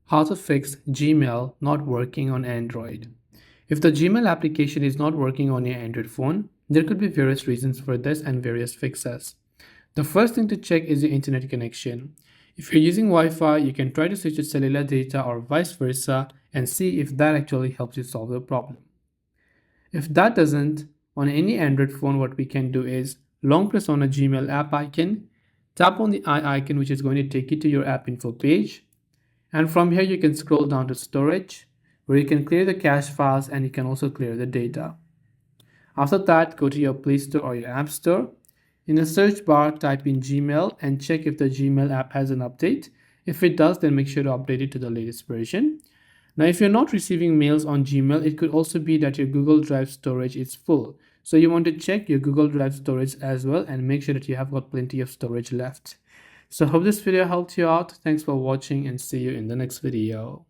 How to fix Gmail not working on Android. If the Gmail application is not working on your Android phone, there could be various reasons for this and various fixes. The first thing to check is your internet connection. If you're using Wi-Fi, you can try to switch to cellular data or vice versa and see if that actually helps you solve the problem. If that doesn't, on any Android phone, what we can do is long press on a Gmail app icon, tap on the eye icon which is going to take you to your app info page, and from here you can scroll down to storage where you can clear the cache files and you can also clear the data. After that, go to your Play Store or your App Store. In the search bar, type in Gmail and check if the Gmail app has an update. If it does, then make sure to update it to the latest version. Now, if you're not receiving mails on Gmail, it could also be that your Google Drive storage is full. So you want to check your Google Drive storage as well and make sure that you have got plenty of storage left. So hope this video helped you out. Thanks for watching and see you in the next video.